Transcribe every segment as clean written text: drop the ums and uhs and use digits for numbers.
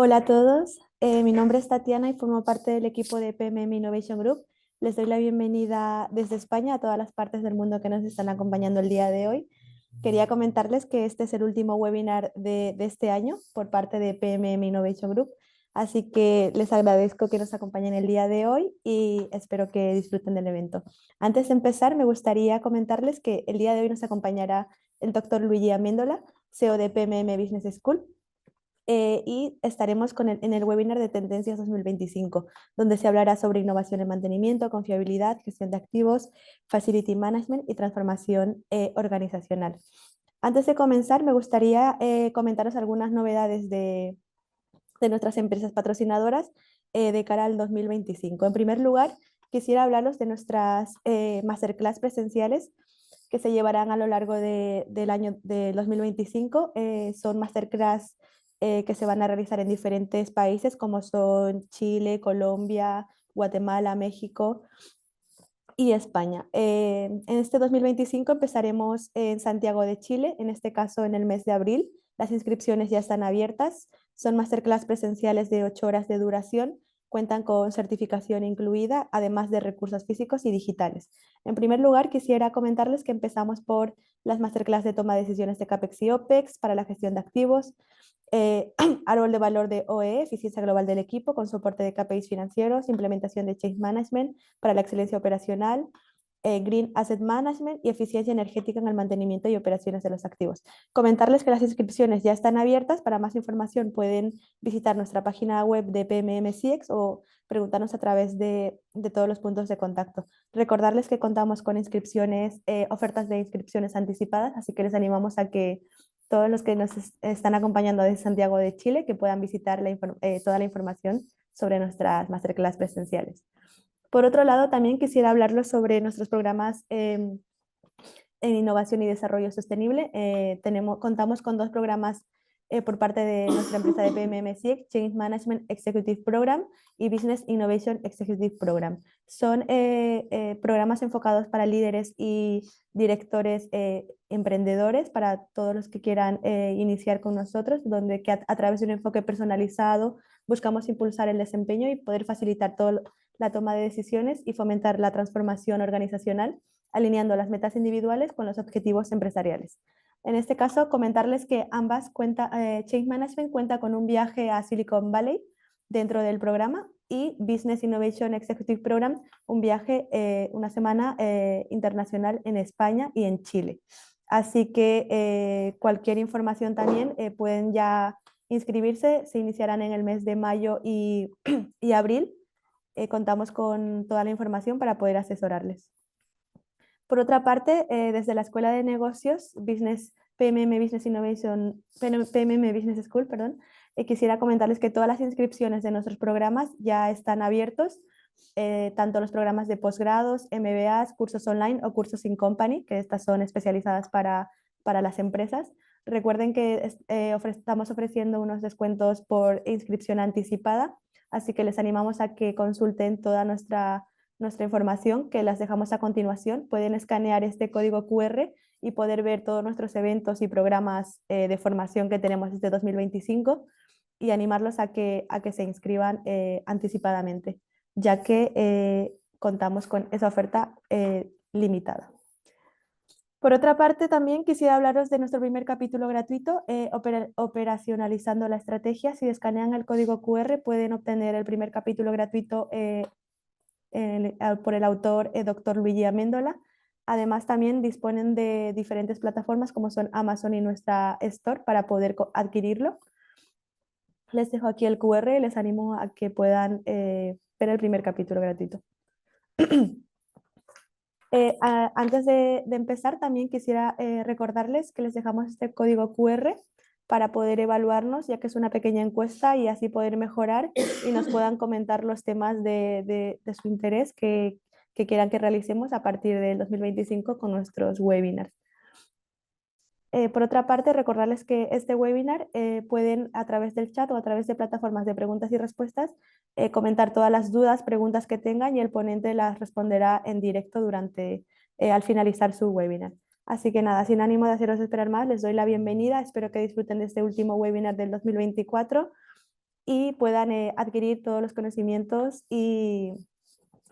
Hola a todos, mi nombre es Tatiana y formo parte del equipo de PMM Innovation Group. Les doy la bienvenida desde España a todas las partes del mundo que nos están acompañando el día de hoy. Quería comentarles que este es el último webinar de este año por parte de PMM Innovation Group, así que les agradezco que nos acompañen el día de hoy y espero que disfruten del evento. Antes de empezar, me gustaría comentarles que el día de hoy nos acompañará el doctor Luigi Amendola, CEO de PMM Business School, y estaremos en el webinar de Tendencias 2025, donde se hablará sobre innovación en mantenimiento, confiabilidad, gestión de activos, facility management y transformación organizacional. Antes de comenzar, me gustaría comentaros algunas novedades de nuestras empresas patrocinadoras de cara al 2025. En primer lugar, quisiera hablaros de nuestras masterclass presenciales que se llevarán a lo largo del año de 2025. Son masterclass que se van a realizar en diferentes países como son Chile, Colombia, Guatemala, México y España. En este 2025 empezaremos en Santiago de Chile, en este caso en el mes de abril. Las inscripciones ya están abiertas. Son masterclass presenciales de 8 horas de duración. Cuentan con certificación incluida, además de recursos físicos y digitales. En primer lugar, quisiera comentarles que empezamos por las masterclass de toma de decisiones de CAPEX y OPEX para la gestión de activos, árbol de valor de OE, eficiencia global del equipo, con soporte de KPIs financieros, implementación de Change Management para la excelencia operacional, Green Asset Management y eficiencia energética en el mantenimiento y operaciones de los activos. Comentarles que las inscripciones ya están abiertas. Para más información pueden visitar nuestra página web de PMMCX o preguntarnos a través de todos los puntos de contacto. Recordarles que contamos con inscripciones, ofertas de inscripciones anticipadas, así que les animamos a que todos los que nos están acompañando desde Santiago de Chile que puedan visitar toda la información sobre nuestras masterclass presenciales. Por otro lado, también quisiera hablarles sobre nuestros programas en innovación y desarrollo sostenible. Contamos con dos programas por parte de nuestra empresa de PMMCX, Change Management Executive Program y Business Innovation Executive Program. Son programas enfocados para líderes y directores emprendedores, para todos los que quieran iniciar con nosotros, donde a través de un enfoque personalizado buscamos impulsar el desempeño y poder facilitar toda la toma de decisiones y fomentar la transformación organizacional, alineando las metas individuales con los objetivos empresariales. En este caso, comentarles que Change Management cuenta con un viaje a Silicon Valley dentro del programa y Business Innovation Executive Program, un viaje, una semana internacional en España y en Chile. Así que cualquier información también pueden ya inscribirse, se iniciarán en el mes de mayo y abril. Contamos con toda la información para poder asesorarles. Por otra parte, desde la Escuela de Negocios, PMM Business Innovation, PMM Business School, perdón, quisiera comentarles que todas las inscripciones de nuestros programas ya están abiertos, tanto los programas de posgrados, MBAs, cursos online o cursos in company, que estas son especializadas para las empresas. Recuerden que estamos ofreciendo unos descuentos por inscripción anticipada, así que les animamos a que consulten toda nuestra información, que las dejamos a continuación. Pueden escanear este código QR y poder ver todos nuestros eventos y programas de formación que tenemos desde 2025 y animarlos a que se inscriban anticipadamente, ya que contamos con esa oferta limitada. Por otra parte, también quisiera hablaros de nuestro primer capítulo gratuito, operacionalizando la estrategia. Si escanean el código QR pueden obtener el primer capítulo gratuito por el autor Dr. Luigi Amendola. Además, también disponen de diferentes plataformas como son Amazon y nuestra Store para poder adquirirlo. Les dejo aquí el QR y les animo a que puedan ver el primer capítulo gratuito. Antes de empezar, también quisiera recordarles que les dejamos este código QR para poder evaluarnos, ya que es una pequeña encuesta y así poder mejorar y nos puedan comentar los temas de su interés que quieran que realicemos a partir del 2025 con nuestros webinars. Por otra parte, recordarles que este webinar pueden a través del chat o a través de plataformas de preguntas y respuestas comentar todas las dudas, preguntas que tengan y el ponente las responderá en directo al finalizar su webinar. Así que nada, sin ánimo de haceros esperar más, les doy la bienvenida. Espero que disfruten de este último webinar del 2024 y puedan adquirir todos los conocimientos y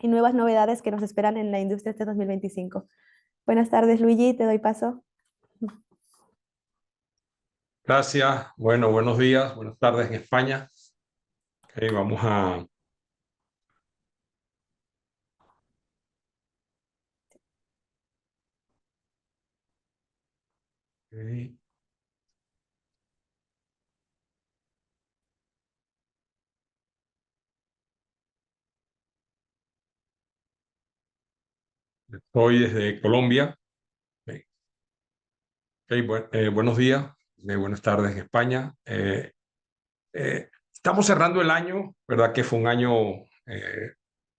nuevas novedades que nos esperan en la industria este 2025. Buenas tardes, Luigi, te doy paso. Gracias. Bueno, buenos días, buenas tardes en España. Okay, vamos a... Okay. Estoy desde Colombia. Okay. Okay, buenos días, buenas tardes en España. Estamos cerrando el año, ¿verdad? Que fue un año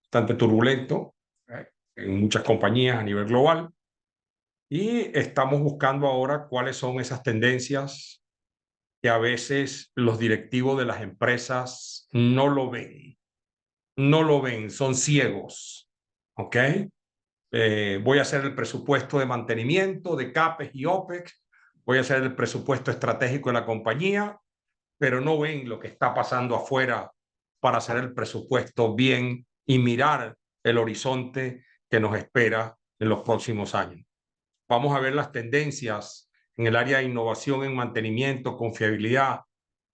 bastante turbulento en muchas compañías a nivel global. Y estamos buscando ahora cuáles son esas tendencias que a veces los directivos de las empresas no lo ven. No lo ven, son ciegos. ¿Ok? Voy a hacer el presupuesto de mantenimiento, de CAPEX y OPEX. Voy a hacer el presupuesto estratégico de la compañía, pero no ven lo que está pasando afuera para hacer el presupuesto bien y mirar el horizonte que nos espera en los próximos años. Vamos a ver las tendencias en el área de innovación en mantenimiento, confiabilidad,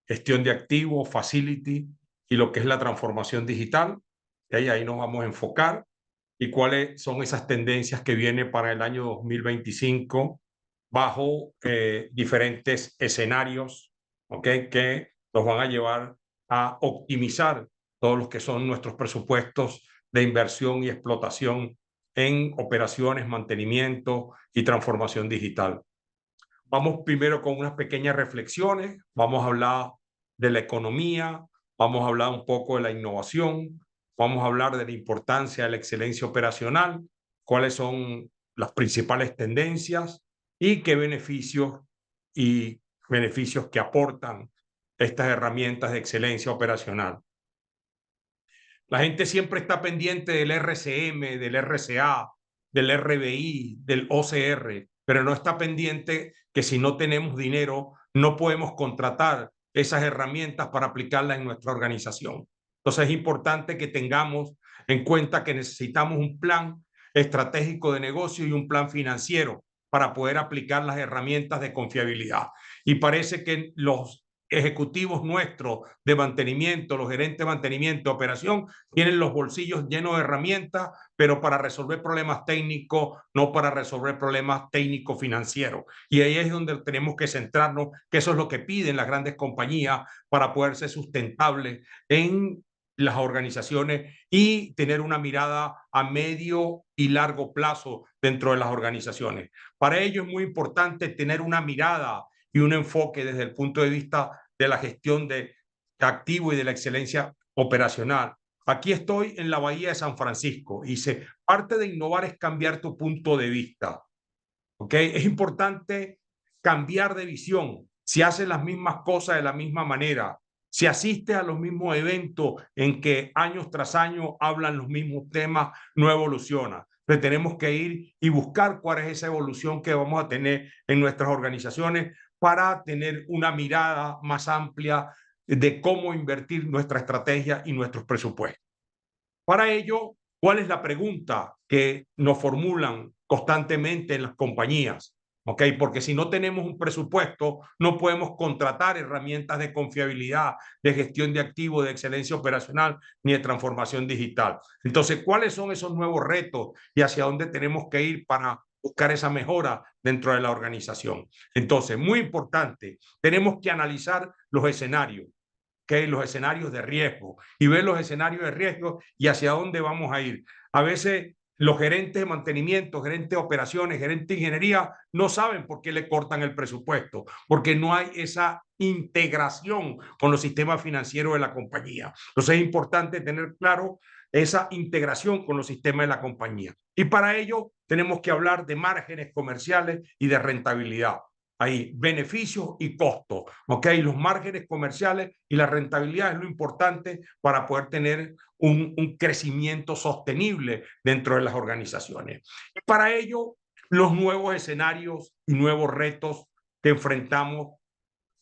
gestión de activos, facility y lo que es la transformación digital. Y ahí nos vamos a enfocar y cuáles son esas tendencias que vienen para el año 2025 bajo diferentes escenarios, ¿okay? Que nos van a llevar a optimizar todos los que son nuestros presupuestos de inversión y explotación en operaciones, mantenimiento y transformación digital. Vamos primero con unas pequeñas reflexiones, vamos a hablar de la economía, vamos a hablar un poco de la innovación, vamos a hablar de la importancia de la excelencia operacional, cuáles son las principales tendencias y qué beneficios que aportan estas herramientas de excelencia operacional. La gente siempre está pendiente del RCM, del RCA, del RBI, del OCR, pero no está pendiente que si no tenemos dinero, no podemos contratar esas herramientas para aplicarlas en nuestra organización. Entonces es importante que tengamos en cuenta que necesitamos un plan estratégico de negocio y un plan financiero para poder aplicar las herramientas de confiabilidad. Y parece que los ejecutivos nuestros de mantenimiento, los gerentes de mantenimiento, operación, tienen los bolsillos llenos de herramientas, pero para resolver problemas técnicos, no para resolver problemas técnicos financieros. Y ahí es donde tenemos que centrarnos, que eso es lo que piden las grandes compañías para poder ser sustentables en las organizaciones y tener una mirada a medio y largo plazo dentro de las organizaciones. Para ello es muy importante tener una mirada y un enfoque desde el punto de vista de la gestión de activo y de la excelencia operacional. Aquí estoy en la Bahía de San Francisco y dice, parte de innovar es cambiar tu punto de vista. ¿Ok? Es importante cambiar de visión. Si haces las mismas cosas de la misma manera, si asistes a los mismos eventos en que años tras año hablan los mismos temas, no evoluciona. Entonces tenemos que ir y buscar cuál es esa evolución que vamos a tener en nuestras organizaciones para tener una mirada más amplia de cómo invertir nuestra estrategia y nuestros presupuestos. Para ello, ¿cuál es la pregunta que nos formulan constantemente en las compañías? ¿Ok? Porque si no tenemos un presupuesto, no podemos contratar herramientas de confiabilidad, de gestión de activos, de excelencia operacional, ni de transformación digital. Entonces, ¿cuáles son esos nuevos retos y hacia dónde tenemos que ir para buscar esa mejora dentro de la organización? Entonces, muy importante, tenemos que analizar los escenarios, que los escenarios de riesgo y ver los escenarios de riesgo y hacia dónde vamos a ir. A veces los gerentes de mantenimiento, gerentes de operaciones, gerentes de ingeniería no saben por qué le cortan el presupuesto, porque no hay esa integración con los sistemas financieros de la compañía. Entonces es importante tener claro esa integración con los sistemas de la compañía. Y para ello tenemos que hablar de márgenes comerciales y de rentabilidad. Hay beneficios y costos, ¿ok? Los márgenes comerciales y la rentabilidad es lo importante para poder tener un crecimiento sostenible dentro de las organizaciones. Y para ello, los nuevos escenarios y nuevos retos que enfrentamos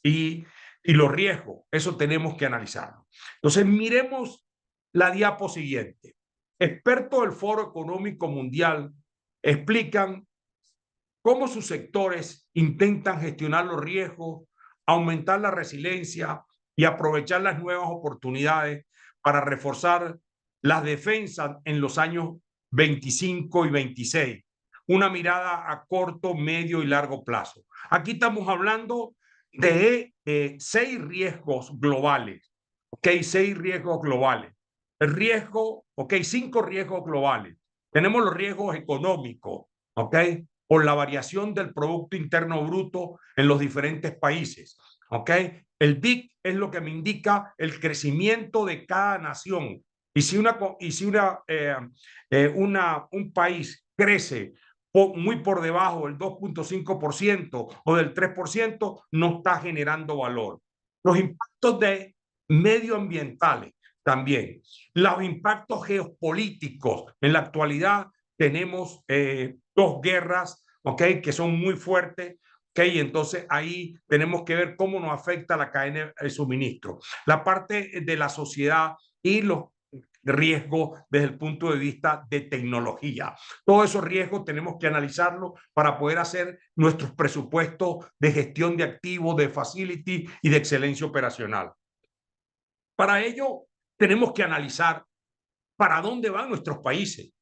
y los riesgos, eso tenemos que analizarlo. Entonces, miremos la diapo siguiente. Expertos del Foro Económico Mundial explican cómo sus sectores intentan gestionar los riesgos, aumentar la resiliencia y aprovechar las nuevas oportunidades para reforzar las defensas en los años 25 y 26. Una mirada a corto, medio y largo plazo. Aquí estamos hablando de 6 riesgos globales. ¿Ok? 6 riesgos globales. El riesgo, ok, 5 riesgos globales. Tenemos los riesgos económicos, ¿ok? Por la variación del Producto Interno Bruto en los diferentes países. ¿Ok? El BIC es lo que me indica el crecimiento de cada nación. Y si un país crece muy por debajo del 2,5% o del 3%, no está generando valor. Los impactos medioambientales también. Los impactos geopolíticos. En la actualidad tenemos 2 guerras, ¿ok? Que son muy fuertes, ¿ok? Y entonces ahí tenemos que ver cómo nos afecta la cadena de suministro. La parte de la sociedad y los riesgos desde el punto de vista de tecnología. Todos esos riesgos tenemos que analizarlos para poder hacer nuestros presupuestos de gestión de activos, de facility y de excelencia operacional. Para ello, tenemos que analizar para dónde van nuestros países,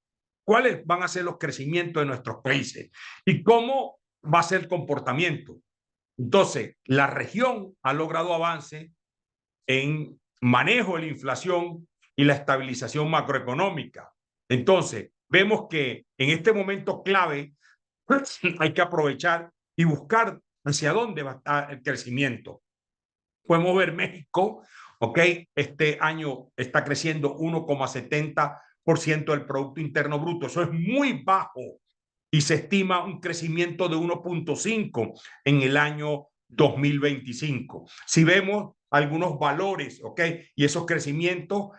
cuáles van a ser los crecimientos de nuestros países y cómo va a ser el comportamiento. Entonces, la región ha logrado avance en manejo de la inflación y la estabilización macroeconómica. Entonces, vemos que en este momento clave hay que aprovechar y buscar hacia dónde va a estar el crecimiento. Podemos ver México, ¿ok? Este año está creciendo 1,70% del Producto Interno Bruto. Eso es muy bajo y se estima un crecimiento de 1,5 en el año 2025. Si vemos algunos valores, ¿ok? Y esos crecimientos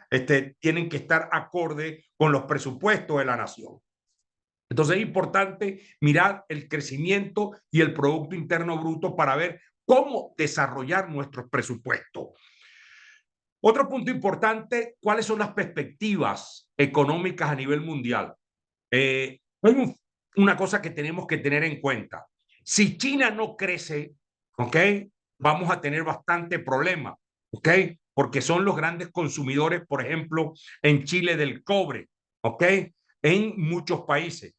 tienen que estar acorde con los presupuestos de la nación. Entonces es importante mirar el crecimiento y el Producto Interno Bruto para ver cómo desarrollar nuestros presupuestos. Otro punto importante, ¿cuáles son las perspectivas económicas a nivel mundial? Hay una cosa que tenemos que tener en cuenta. Si China no crece, ¿ok? Vamos a tener bastante problema, ¿ok? Porque son los grandes consumidores, por ejemplo, en Chile del cobre, ¿ok? En muchos países.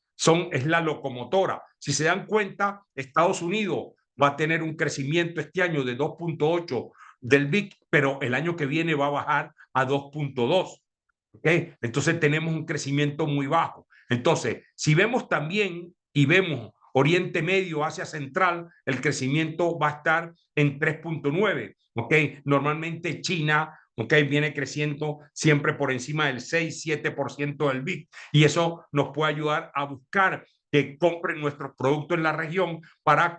Es la locomotora. Si se dan cuenta, Estados Unidos va a tener un crecimiento este año de 2,8 del BIC, pero el año que viene va a bajar a 2,2. ¿Okay? Entonces tenemos un crecimiento muy bajo. Entonces, si vemos también y vemos Oriente Medio, Asia Central, el crecimiento va a estar en 3,9. ¿Okay? Normalmente China, ¿okay? Viene creciendo siempre por encima del 6-7% del BIC y eso nos puede ayudar a buscar que compren nuestros productos en la región para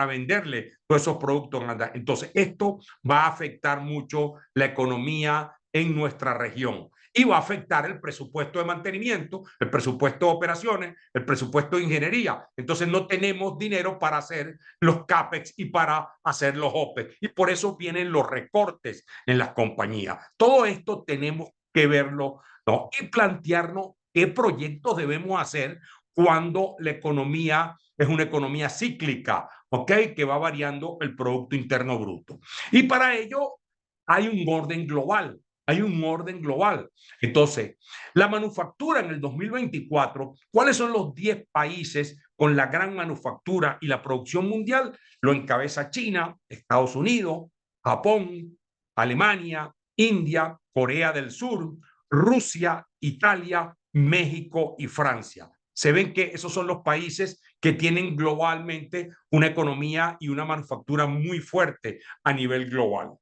venderle todos esos productos. Entonces, esto va a afectar mucho la economía en nuestra región y va a afectar el presupuesto de mantenimiento, el presupuesto de operaciones, el presupuesto de ingeniería. Entonces no tenemos dinero para hacer los CAPEX y para hacer los OPEX. Y por eso vienen los recortes en las compañías. Todo esto tenemos que verlo, ¿no? Y plantearnos qué proyectos debemos hacer cuando la economía es una economía cíclica, ¿ok? Que va variando el Producto Interno Bruto. Y para ello hay un orden global. Hay un orden global. Entonces, la manufactura en el 2024, ¿cuáles son los 10 países con la gran manufactura y la producción mundial? Lo encabeza China, Estados Unidos, Japón, Alemania, India, Corea del Sur, Rusia, Italia, México y Francia. Se ven que esos son los países que tienen globalmente una economía y una manufactura muy fuerte a nivel global.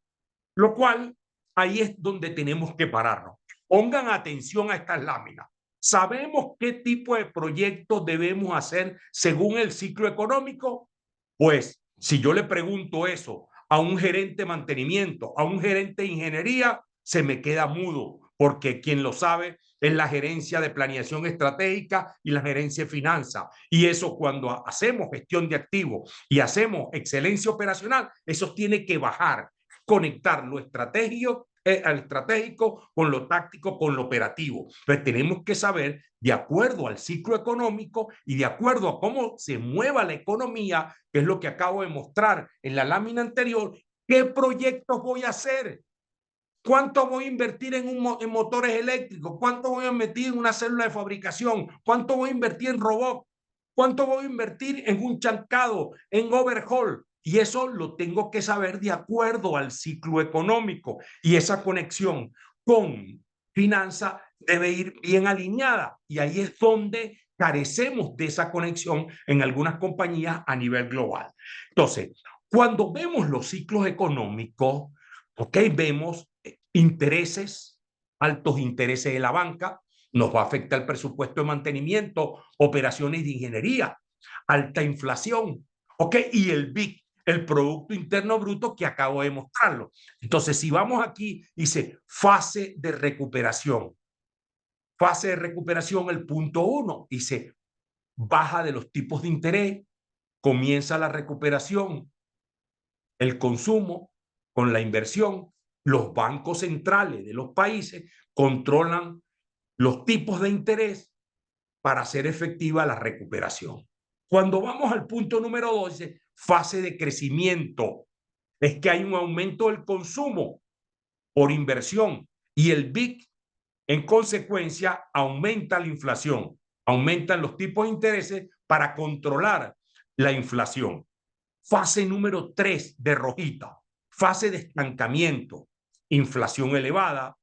Lo cual, ahí es donde tenemos que pararnos. Pongan atención a estas láminas. ¿Sabemos qué tipo de proyectos debemos hacer según el ciclo económico? Pues, si yo le pregunto eso a un gerente de mantenimiento, a un gerente de ingeniería, se me queda mudo, porque quien lo sabe es la gerencia de planeación estratégica y la gerencia de finanzas. Y eso cuando hacemos gestión de activos y hacemos excelencia operacional, eso tiene que bajar, conectar lo estratégico al estratégico, con lo táctico, con lo operativo. Entonces tenemos que saber, de acuerdo al ciclo económico y de acuerdo a cómo se mueva la economía, que es lo que acabo de mostrar en la lámina anterior, qué proyectos voy a hacer. ¿Cuánto voy a invertir en motores eléctricos? ¿Cuánto voy a invertir en una célula de fabricación? ¿Cuánto voy a invertir en robots? ¿Cuánto voy a invertir en un chancado, en overhaul? Y eso lo tengo que saber de acuerdo al ciclo económico. Y esa conexión con finanzas debe ir bien alineada. Y ahí es donde carecemos de esa conexión en algunas compañías a nivel global. Entonces, cuando vemos los ciclos económicos, ¿ok? Vemos intereses, altos intereses de la banca, nos va a afectar el presupuesto de mantenimiento, operaciones de ingeniería, alta inflación, ¿ok? Y el BIC, el Producto Interno Bruto que acabo de mostrarlo. Entonces, si vamos aquí, dice fase de recuperación. Fase de recuperación, el punto 1, dice baja de los tipos de interés, comienza la recuperación, el consumo con la inversión, los bancos centrales de los países controlan los tipos de interés para hacer efectiva la recuperación. Cuando vamos al punto número 12, fase de crecimiento, es que hay un aumento del consumo por inversión y el BIC, en consecuencia, aumenta la inflación, aumentan los tipos de intereses para controlar la inflación. Fase número 3 de rojita, fase de estancamiento, inflación elevada,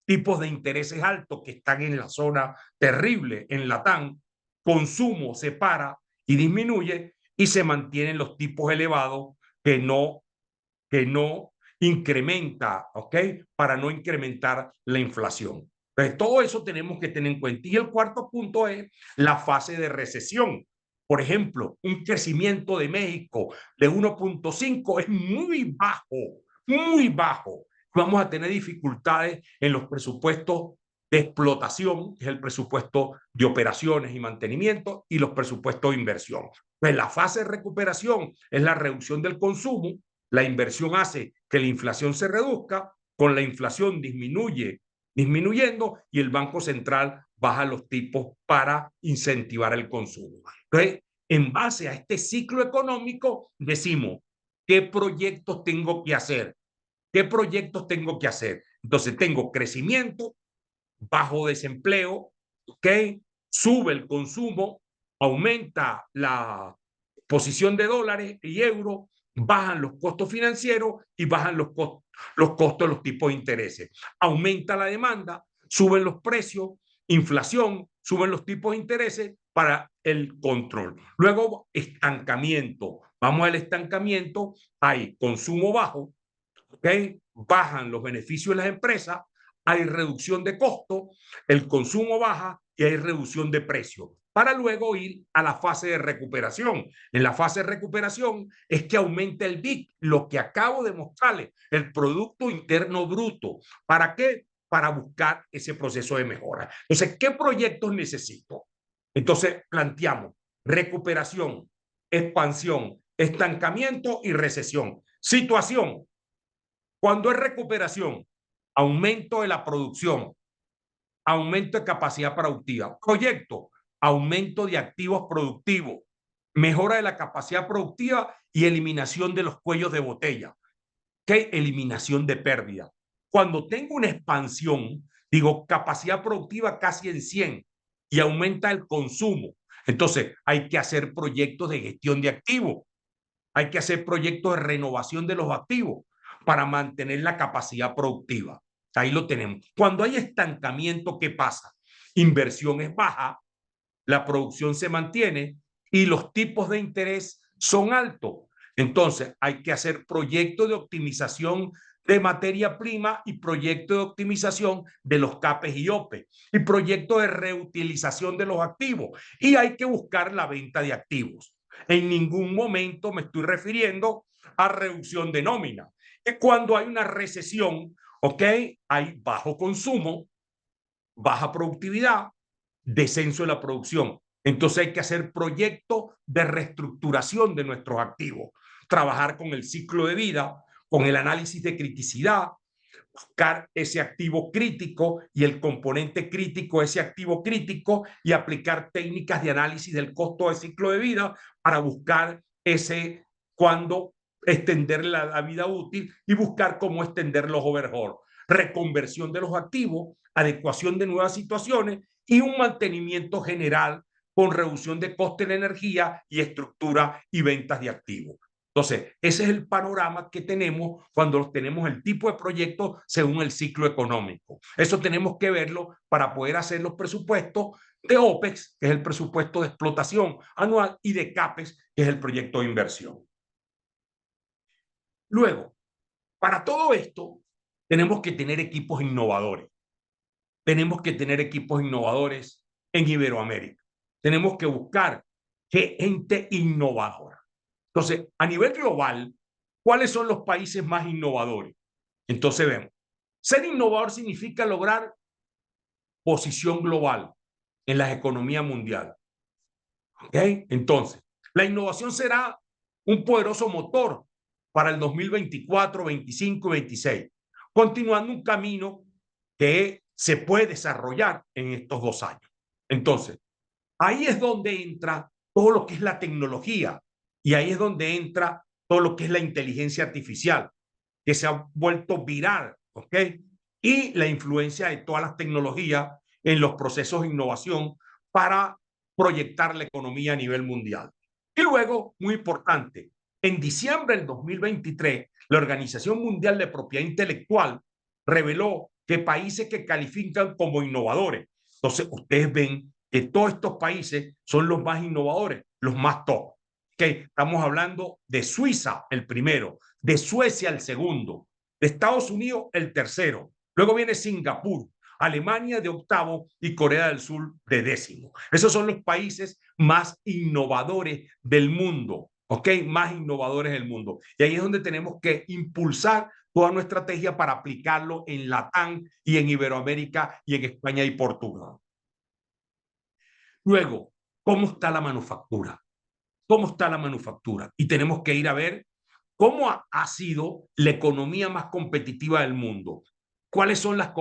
tipos de intereses altos que están en la zona terrible, en Latam, consumo se para y disminuye y se mantienen los tipos elevados que no incrementa, ¿ok? Para no incrementar la inflación. Entonces, todo eso tenemos que tener en cuenta. Y el cuarto punto es la fase de recesión. Por ejemplo, un crecimiento de México de 1.5 es muy bajo, muy bajo. Vamos a tener dificultades en los presupuestos de explotación, que es el presupuesto de operaciones y mantenimiento, y los presupuestos de inversión. Pues la fase de recuperación es la reducción del consumo, la inversión hace que la inflación se reduzca, con la inflación disminuyendo y el Banco Central baja los tipos para incentivar el consumo. Entonces, en base a este ciclo económico, decimos, ¿qué proyectos tengo que hacer? ¿Qué proyectos tengo que hacer? Entonces, tengo crecimiento, bajo desempleo, ¿ok? Sube el consumo, aumenta la posición de dólares y euros, bajan los costos financieros y bajan los costos de los tipos de intereses. Aumenta la demanda, suben los precios, inflación, suben los tipos de intereses para el control. Luego, estancamiento. Vamos al estancamiento, hay consumo bajo, ¿ok? Bajan los beneficios de las empresas, hay reducción de costo, el consumo baja y hay reducción de precio, para luego ir a la fase de recuperación. En la fase de recuperación es que aumenta el BIC, lo que acabo de mostrarles, el Producto Interno Bruto. ¿Para qué? Para buscar ese proceso de mejora. Entonces, ¿qué proyectos necesito? Entonces, planteamos recuperación, expansión, estancamiento y recesión. Situación. Cuando es recuperación, aumento de la producción, aumento de capacidad productiva. Proyecto, aumento de activos productivos, mejora de la capacidad productiva y eliminación de los cuellos de botella. ¿Qué? Eliminación de pérdida. Cuando tengo una expansión, digo capacidad productiva casi en 100 y aumenta el consumo. Entonces hay que hacer proyectos de gestión de activos, hay que hacer proyectos de renovación de los activos para mantener la capacidad productiva. Ahí lo tenemos. Cuando hay estancamiento, ¿qué pasa? Inversión es baja, la producción se mantiene y los tipos de interés son altos. Entonces, hay que hacer proyectos de optimización de materia prima y proyectos de optimización de los CAPEX y OPEX y proyectos de reutilización de los activos. Y hay que buscar la venta de activos. En ningún momento me estoy refiriendo a reducción de nómina. Es cuando hay una recesión, ¿ok? Hay bajo consumo, baja productividad, descenso de la producción. Entonces hay que hacer proyectos de reestructuración de nuestros activos, trabajar con el ciclo de vida, con el análisis de criticidad, buscar ese activo crítico y el componente crítico, ese activo crítico, y aplicar técnicas de análisis del costo de ciclo de vida para buscar ese cuándo extender la vida útil y buscar cómo extender los overhaul, reconversión de los activos, adecuación de nuevas situaciones y un mantenimiento general con reducción de coste de energía y estructura y ventas de activos. Entonces, ese es el panorama que tenemos cuando tenemos el tipo de proyecto según el ciclo económico. Eso tenemos que verlo para poder hacer los presupuestos de OPEX, que es el presupuesto de explotación anual, y de CAPEX, que es el proyecto de inversión. Luego, para todo esto, tenemos que tener equipos innovadores. Tenemos que tener equipos innovadores en Iberoamérica. Tenemos que buscar gente innovadora. Entonces, a nivel global, ¿cuáles son los países más innovadores? Entonces vemos, ser innovador significa lograr posición global en la economía mundial. ¿Ok? Entonces, la innovación será un poderoso motor para el 2024, 25 y 26, continuando un camino que se puede desarrollar en estos 2 años. Entonces, ahí es donde entra todo lo que es la tecnología y ahí es donde entra todo lo que es la inteligencia artificial, que se ha vuelto viral, ¿ok? Y la influencia de todas las tecnologías en los procesos de innovación para proyectar la economía a nivel mundial. Y luego, muy importante, en diciembre del 2023, la Organización Mundial de Propiedad Intelectual reveló que países que califican como innovadores, entonces ustedes ven que todos estos países son los más innovadores, los más top. Okay. Estamos hablando de Suiza, el primero, de Suecia, el segundo, de Estados Unidos, el tercero. Luego viene Singapur, Alemania de octavo y Corea del Sur de décimo. Esos son los países más innovadores del mundo, ¿ok? Más innovadores del mundo. Y ahí es donde tenemos que impulsar toda nuestra estrategia para aplicarlo en Latam y en Iberoamérica y en España y Portugal. Luego, ¿cómo está la manufactura? ¿Cómo está la manufactura? Y tenemos que ir a ver cómo ha sido la economía más competitiva del mundo. ¿Cuáles son las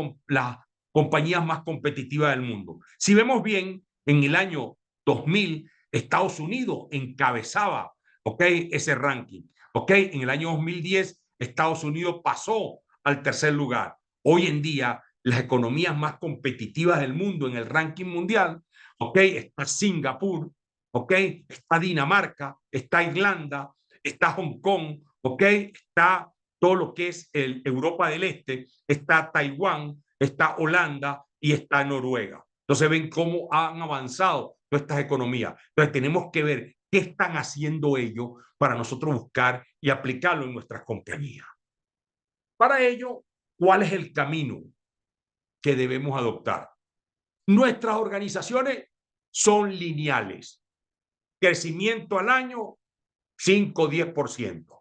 compañías más competitivas del mundo? Si vemos bien, en el año 2000, Estados Unidos encabezaba, ¿ok? Ese ranking. ¿Ok? En el año 2010, Estados Unidos pasó al tercer lugar. Hoy en día, las economías más competitivas del mundo en el ranking mundial, ¿ok? Está Singapur, ¿ok? Está Dinamarca, está Irlanda, está Hong Kong, ¿ok? Está todo lo que es Europa del Este, está Taiwán, está Holanda y está Noruega. Entonces ven cómo han avanzado todas estas economías. Entonces tenemos que ver qué están haciendo ellos para nosotros buscar y aplicarlo en nuestras compañías. Para ello, ¿cuál es el camino que debemos adoptar? Nuestras organizaciones son lineales. Crecimiento al año, 5-10%.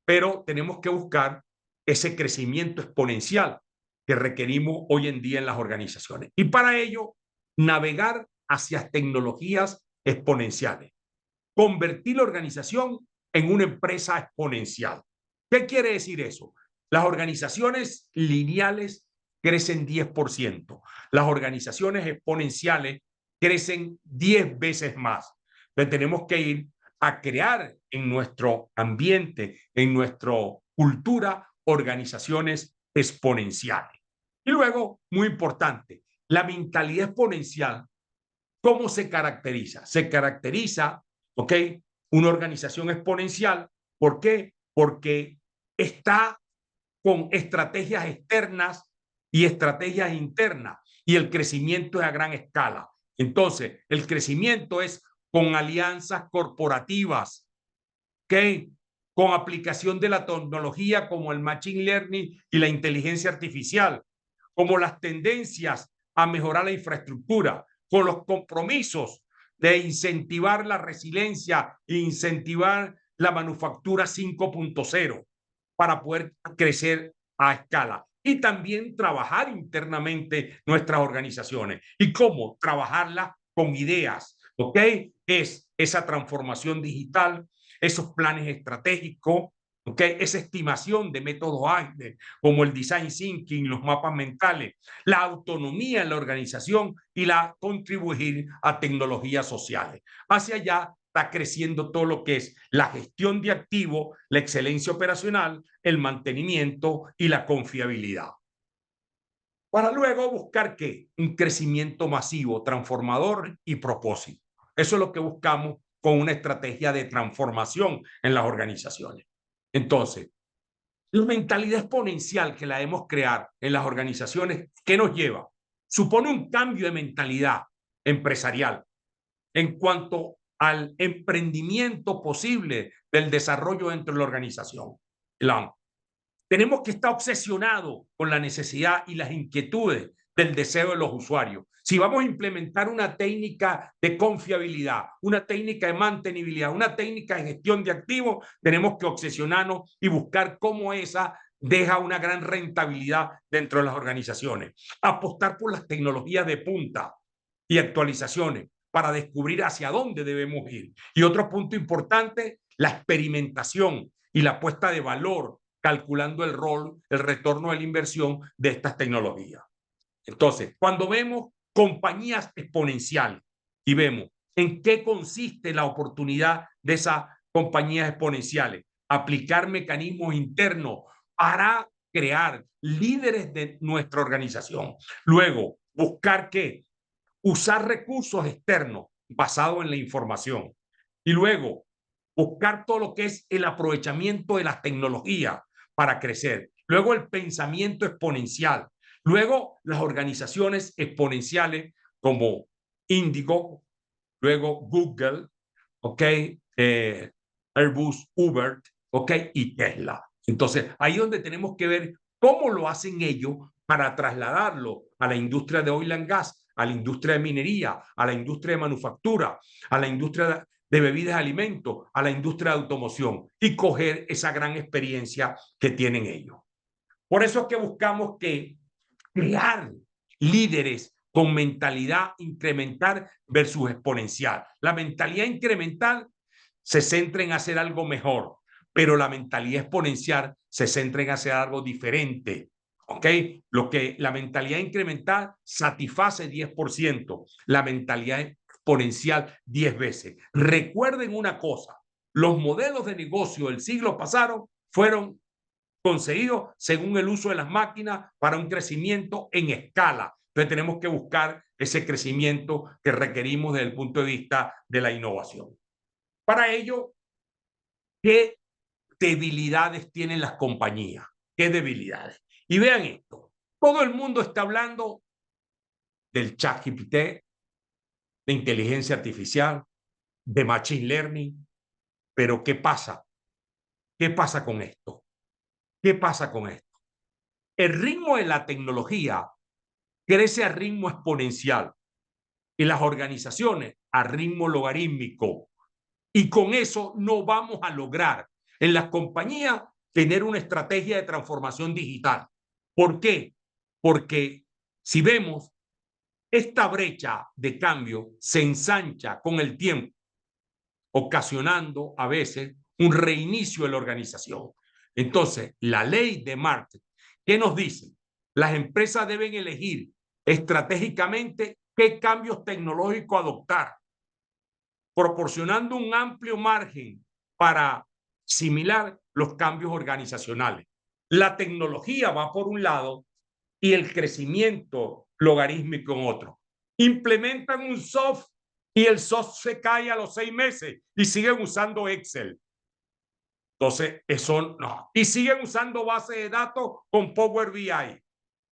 Pero tenemos que buscar ese crecimiento exponencial que requerimos hoy en día en las organizaciones. Y para ello, navegar hacia tecnologías exponenciales. Convertir la organización en una empresa exponencial. ¿Qué quiere decir eso? Las organizaciones lineales crecen 10%. Las organizaciones exponenciales crecen 10 veces más. Entonces tenemos que ir a crear en nuestro ambiente, en nuestra cultura, organizaciones exponenciales. Y luego, muy importante, la mentalidad exponencial, ¿cómo se caracteriza? Se caracteriza, ¿ok? Una organización exponencial. ¿Por qué? Porque está con estrategias externas y estrategias internas y el crecimiento es a gran escala. Entonces, el crecimiento es con alianzas corporativas, ¿ok? Con aplicación de la tecnología como el machine learning y la inteligencia artificial, como las tendencias a mejorar la infraestructura, con los compromisos de incentivar la resiliencia e incentivar la manufactura 5.0 para poder crecer a escala. Y también trabajar internamente nuestras organizaciones. ¿Y cómo? Trabajarlas con ideas, ¿ok? Es esa transformación digital, esos planes estratégicos, ¿ok? Esa estimación de métodos ágiles como el design thinking, los mapas mentales, la autonomía en la organización y la contribuir a tecnologías sociales. Hacia allá está creciendo todo lo que es la gestión de activos, la excelencia operacional, el mantenimiento y la confiabilidad. Para luego buscar ¿qué? Un crecimiento masivo, transformador y propósito. Eso es lo que buscamos con una estrategia de transformación en las organizaciones. Entonces, la mentalidad exponencial que la debemos crear en las organizaciones, ¿qué nos lleva? Supone un cambio de mentalidad empresarial en cuanto al emprendimiento posible del desarrollo dentro de la organización. Tenemos que estar obsesionados con la necesidad y las inquietudes del deseo de los usuarios. Si vamos a implementar una técnica de confiabilidad, una técnica de mantenibilidad, una técnica de gestión de activos, tenemos que obsesionarnos y buscar cómo esa deja una gran rentabilidad dentro de las organizaciones. Apostar por las tecnologías de punta y actualizaciones para descubrir hacia dónde debemos ir. Y otro punto importante, la experimentación y la puesta de valor, calculando el rol, el retorno de la inversión de estas tecnologías. Entonces, cuando vemos compañías exponenciales y vemos en qué consiste la oportunidad de esas compañías exponenciales, aplicar mecanismos internos para crear líderes de nuestra organización. Luego, buscar qué, usar recursos externos basados en la información. Y luego, buscar todo lo que es el aprovechamiento de las tecnologías para crecer. Luego, el pensamiento exponencial. Luego, las organizaciones exponenciales como Indigo, luego Google, ¿ok? Airbus, Uber, ¿ok? Y Tesla. Entonces, ahí es donde tenemos que ver cómo lo hacen ellos para trasladarlo a la industria de oil and gas, a la industria de minería, a la industria de manufactura, a la industria de bebidas y alimentos, a la industria de automoción y coger esa gran experiencia que tienen ellos. Por eso es que buscamos que crear líderes con mentalidad incremental versus exponencial. La mentalidad incremental se centra en hacer algo mejor, pero la mentalidad exponencial se centra en hacer algo diferente. ¿Ok? Lo que la mentalidad incremental satisface 10%, la mentalidad exponencial 10 veces. Recuerden una cosa, los modelos de negocio del siglo pasado fueron conseguido según el uso de las máquinas para un crecimiento en escala. Entonces tenemos que buscar ese crecimiento que requerimos desde el punto de vista de la innovación. Para ello, ¿qué debilidades tienen las compañías? ¿Qué debilidades? Y vean esto, todo el mundo está hablando del ChatGPT, de inteligencia artificial, de machine learning, pero ¿qué pasa? ¿Qué pasa con esto? ¿Qué pasa con esto? El ritmo de la tecnología crece a ritmo exponencial y las organizaciones a ritmo logarítmico. Y con eso no vamos a lograr en las compañías tener una estrategia de transformación digital. ¿Por qué? Porque si vemos, esta brecha de cambio se ensancha con el tiempo, ocasionando a veces un reinicio de la organización. Entonces, la ley de marketing, ¿qué nos dice? Las empresas deben elegir estratégicamente qué cambios tecnológicos adoptar, proporcionando un amplio margen para asimilar los cambios organizacionales. La tecnología va por un lado y el crecimiento logarítmico en otro. Implementan un soft y el soft se cae a los 6 meses y siguen usando Excel. Entonces, eso no. Y siguen usando base de datos con Power BI.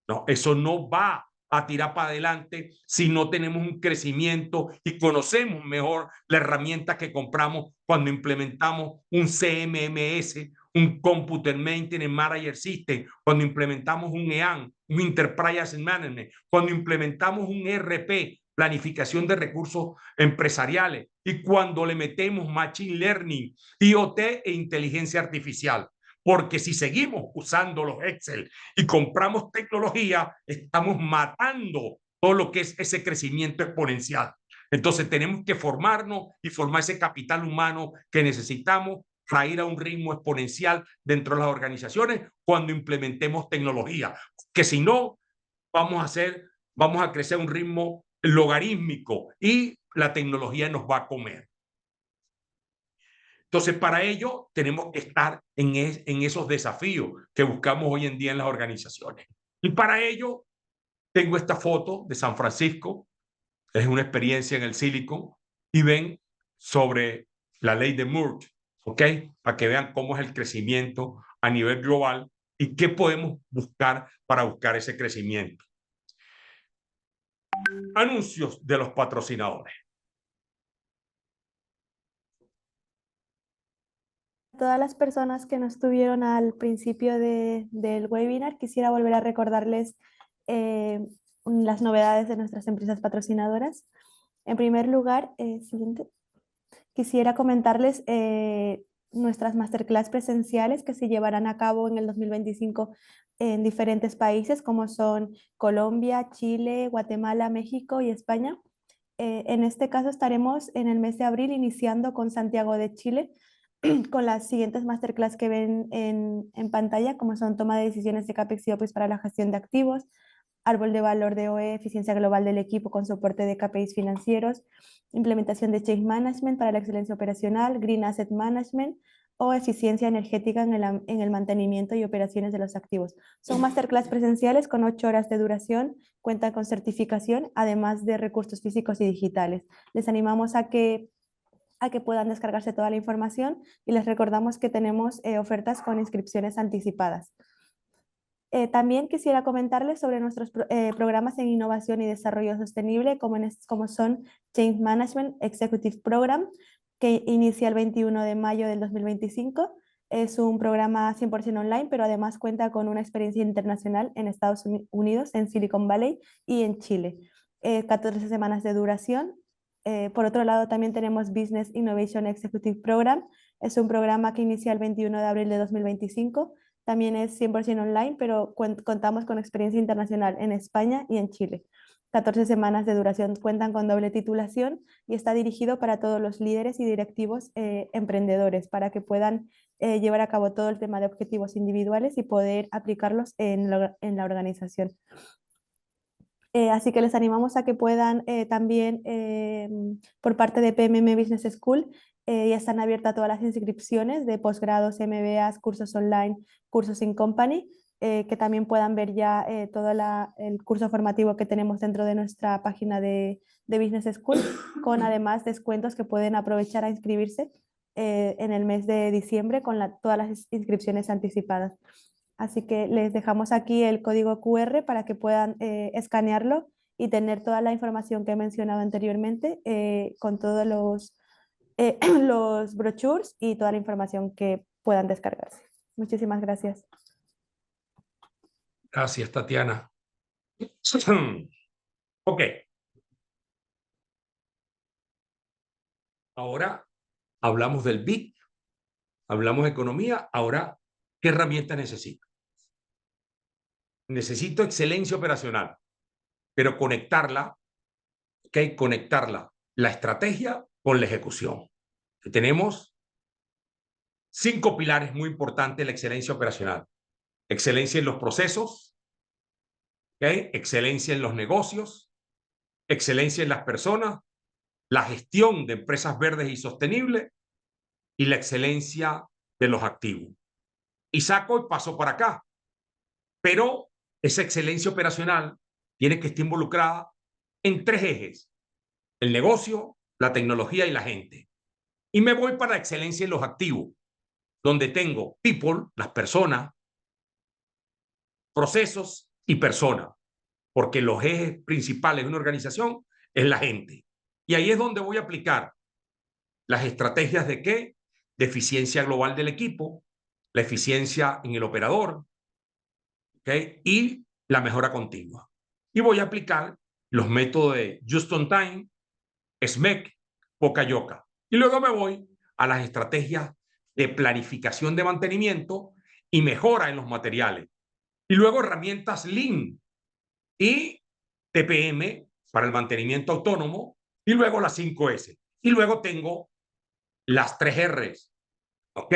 No, eso no va a tirar para adelante si no tenemos un crecimiento y conocemos mejor la herramienta que compramos cuando implementamos un CMMS, un Computer Maintenance Manager System, cuando implementamos un EAN, un Enterprise Asset Management, cuando implementamos un ERP, planificación de recursos empresariales, y cuando le metemos Machine Learning, IoT e inteligencia artificial. Porque si seguimos usando los Excel y compramos tecnología, estamos matando todo lo que es ese crecimiento exponencial. Entonces tenemos que formarnos y formar ese capital humano que necesitamos a ir a un ritmo exponencial dentro de las organizaciones cuando implementemos tecnología, que si no, vamos a crecer a un ritmo logarítmico y la tecnología nos va a comer. Entonces, para ello, tenemos que estar en esos desafíos que buscamos hoy en día en las organizaciones. Y para ello, tengo esta foto de San Francisco, es una experiencia en el Silicon, y ven sobre la ley de Moore, ¿ok? Para que vean cómo es el crecimiento a nivel global y qué podemos buscar para buscar ese crecimiento. Anuncios de los patrocinadores. Todas las personas que no estuvieron al principio del webinar, quisiera volver a recordarles las novedades de nuestras empresas patrocinadoras. En primer lugar, siguiente, quisiera comentarles nuestras masterclass presenciales que se llevarán a cabo en el 2025 en diferentes países como son Colombia, Chile, Guatemala, México y España. En este caso estaremos en el mes de abril iniciando con Santiago de Chile, con las siguientes masterclass que ven en pantalla, como son toma de decisiones de CAPEX y OPEX para la gestión de activos, árbol de valor de OE, eficiencia global del equipo con soporte de KPIs financieros, implementación de Change Management para la excelencia operacional, Green Asset Management o eficiencia energética en el mantenimiento y operaciones de los activos. Son masterclass presenciales con 8 horas de duración, cuentan con certificación, además de recursos físicos y digitales. Les animamos a que puedan descargarse toda la información y les recordamos que tenemos ofertas con inscripciones anticipadas. También quisiera comentarles sobre nuestros programas en innovación y desarrollo sostenible, como son Change Management Executive Program, que inicia el 21 de mayo del 2025. Es un programa 100% online, pero además cuenta con una experiencia internacional en Estados Unidos, en Silicon Valley y en Chile. 14 semanas de duración. Por otro lado, también tenemos Business Innovation Executive Program. Es un programa que inicia el 21 de abril de 2025. También es 100% online, pero contamos con experiencia internacional en España y en Chile. 14 semanas de duración, cuentan con doble titulación y está dirigido para todos los líderes y directivos emprendedores para que puedan llevar a cabo todo el tema de objetivos individuales y poder aplicarlos en la organización. Así que les animamos a que puedan también, por parte de PMM Business School, ya están abiertas todas las inscripciones de posgrados, MBAs, cursos online, cursos in company, que también puedan ver ya todo el curso formativo que tenemos dentro de nuestra página de Business School, con además descuentos que pueden aprovechar a inscribirse en el mes de diciembre con todas las inscripciones anticipadas. Así que les dejamos aquí el código QR para que puedan escanearlo y tener toda la información que he mencionado anteriormente con todos los brochures y toda la información que puedan descargarse. Muchísimas gracias. Gracias, Tatiana. Ok. Ahora hablamos del BIT, hablamos de economía. Ahora, ¿qué herramientas necesito? Necesito excelencia operacional, pero conectarla, ¿ok? Conectarla, la estrategia con la ejecución. Tenemos 5 pilares muy importantes de la excelencia operacional. Excelencia en los procesos, ¿ok? Excelencia en los negocios, excelencia en las personas, la gestión de empresas verdes y sostenibles y la excelencia de los activos. Y saco y paso para acá. Pero esa excelencia operacional tiene que estar involucrada en 3 ejes: el negocio, la tecnología y la gente. Y me voy para la excelencia en los activos, donde tengo people, las personas, procesos y personas, porque los ejes principales de una organización es la gente. Y ahí es donde voy a aplicar las estrategias de qué, de eficiencia global del equipo, la eficiencia en el operador, ¿okay? Y la mejora continua. Y voy a aplicar los métodos de Just on Time, SMEC, Poca-Yoka. Y luego me voy a las estrategias de planificación de mantenimiento y mejora en los materiales. Y luego herramientas Lean y TPM para el mantenimiento autónomo. Y luego las 5S. Y luego tengo las 3 Rs: ¿ok?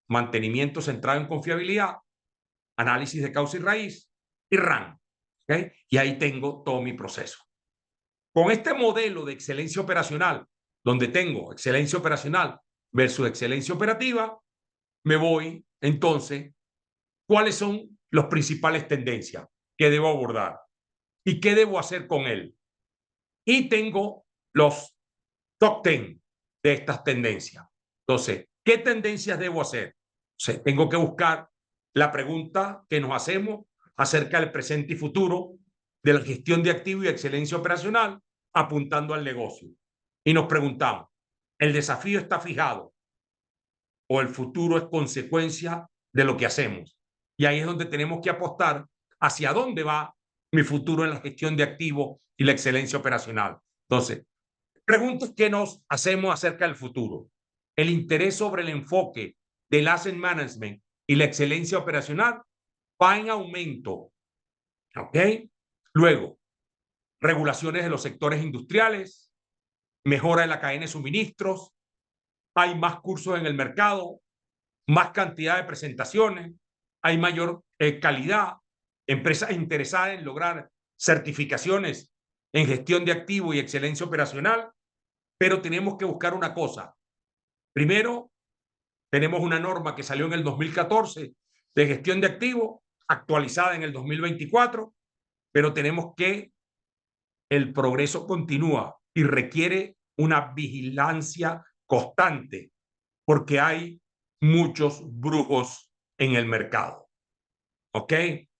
Mantenimiento centrado en confiabilidad, análisis de causa y raíz y RAN, ¿ok? Y ahí tengo todo mi proceso. Con este modelo de excelencia operacional, donde tengo excelencia operacional versus excelencia operativa, me voy entonces, ¿cuáles son las principales tendencias que debo abordar? ¿Y qué debo hacer con él? Y tengo los top 10 de estas tendencias. Entonces, ¿qué tendencias debo hacer? Entonces, tengo que buscar la pregunta que nos hacemos acerca del presente y futuro de la gestión de activos y excelencia operacional apuntando al negocio. Y nos preguntamos, ¿el desafío está fijado o el futuro es consecuencia de lo que hacemos? Y ahí es donde tenemos que apostar hacia dónde va mi futuro en la gestión de activos y la excelencia operacional. Entonces, preguntas que nos hacemos acerca del futuro. El interés sobre el enfoque del asset management y la excelencia operacional va en aumento. ¿Ok? Luego, regulaciones de los sectores industriales, mejora de la cadena de suministros, hay más cursos en el mercado, más cantidad de presentaciones, hay mayor calidad, empresas interesadas en lograr certificaciones en gestión de activos y excelencia operacional, pero tenemos que buscar una cosa. Primero, tenemos una norma que salió en el 2014 de gestión de activos, actualizada en el 2024, pero tenemos que el progreso continúa y requiere una vigilancia constante porque hay muchos brujos en el mercado. ¿Ok?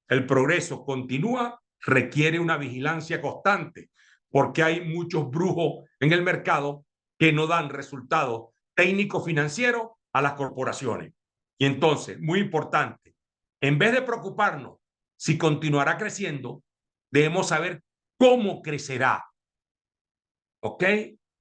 El progreso continúa, requiere una vigilancia constante porque hay muchos brujos en el mercado que no dan resultados técnicos financieros a las corporaciones. Y entonces, muy importante, en vez de preocuparnos si continuará creciendo, debemos saber cómo crecerá, ¿ok?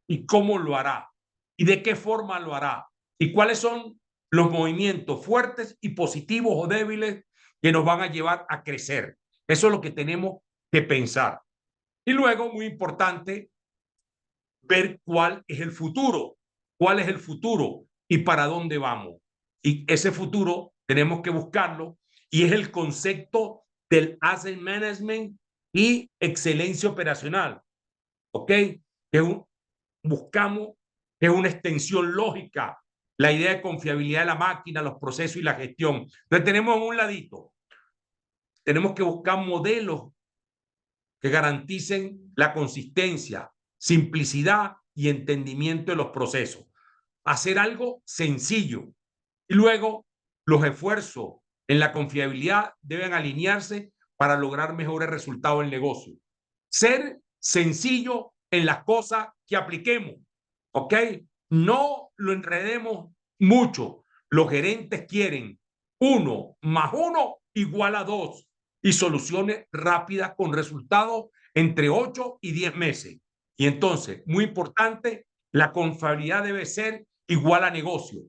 Y cómo lo hará, y de qué forma lo hará, y cuáles son los movimientos fuertes y positivos o débiles que nos van a llevar a crecer. Eso es lo que tenemos que pensar. Y luego, muy importante, ver cuál es el futuro y para dónde vamos. Y ese futuro tenemos que buscarlo y es el concepto del asset management y excelencia operacional, ¿ok? Que buscamos que es una extensión lógica, la idea de confiabilidad de la máquina, los procesos y la gestión. Entonces tenemos en un ladito, tenemos que buscar modelos que garanticen la consistencia, simplicidad y entendimiento de los procesos. Hacer algo sencillo. Y luego, los esfuerzos en la confiabilidad deben alinearse para lograr mejores resultados en el negocio. Ser sencillo en las cosas que apliquemos. ¿Ok? No lo enredemos mucho. Los gerentes quieren 1 más 1 igual a 2 y soluciones rápidas con resultados entre 8 y 10 meses. Y entonces, muy importante, la confiabilidad debe ser igual a negocio.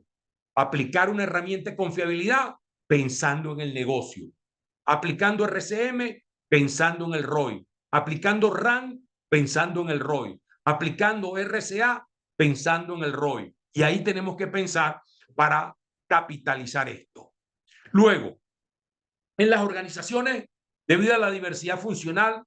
Aplicar una herramienta de confiabilidad pensando en el negocio. Aplicando RCM pensando en el ROI. Aplicando RAN pensando en el ROI. Aplicando RCA pensando en el ROI. Y ahí tenemos que pensar para capitalizar esto. Luego, en las organizaciones, debido a la diversidad funcional,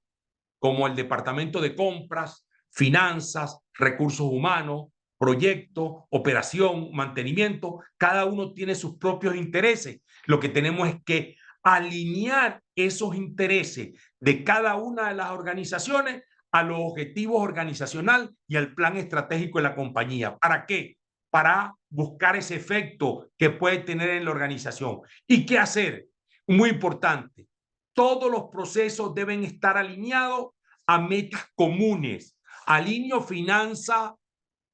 como el departamento de compras, finanzas, recursos humanos, proyectos, operación, mantenimiento, cada uno tiene sus propios intereses. Lo que tenemos es que alinear esos intereses de cada una de las organizaciones a los objetivos organizacionales y al plan estratégico de la compañía. ¿Para qué? Para buscar ese efecto que puede tener en la organización. ¿Y qué hacer? Muy importante, todos los procesos deben estar alineados a metas comunes. Alineo finanza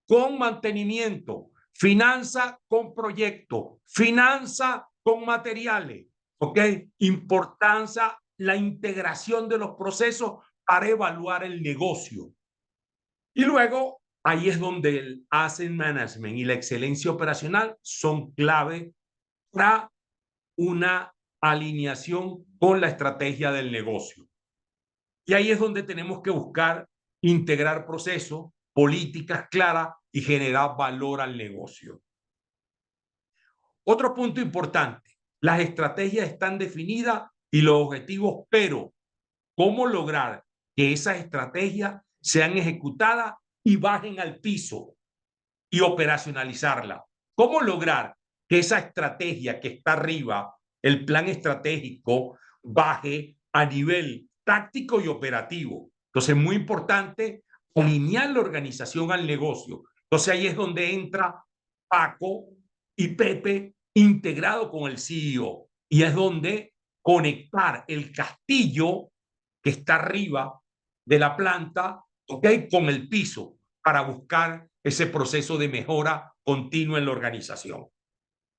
con mantenimiento, finanza con proyecto, finanza con materiales. ¿Ok? Importancia la integración de los procesos para evaluar el negocio. Y luego, ahí es donde el asset management y la excelencia operacional son clave para una alineación con la estrategia del negocio. Y ahí es donde tenemos que buscar integrar procesos, políticas claras y generar valor al negocio. Otro punto importante, las estrategias están definidas y los objetivos, pero ¿cómo lograr que esas estrategias sean ejecutadas y bajen al piso y operacionalizarla? ¿Cómo lograr que esa estrategia que está arriba, el plan estratégico, baje a nivel táctico y operativo? Entonces, es muy importante alinear la organización al negocio. Entonces, ahí es donde entra Paco y Pepe integrado con el CEO. Y es donde conectar el castillo que está arriba de la planta, ¿ok? Con el piso para buscar ese proceso de mejora continua en la organización.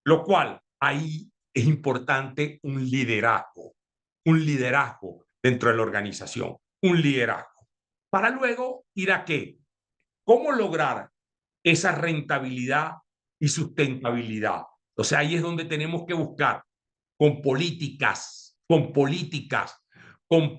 Lo cual ahí es importante un liderazgo dentro de la organización, un liderazgo. Para luego ir a qué? ¿Cómo lograr esa rentabilidad y sustentabilidad? O sea, ahí es donde tenemos que buscar con políticas, con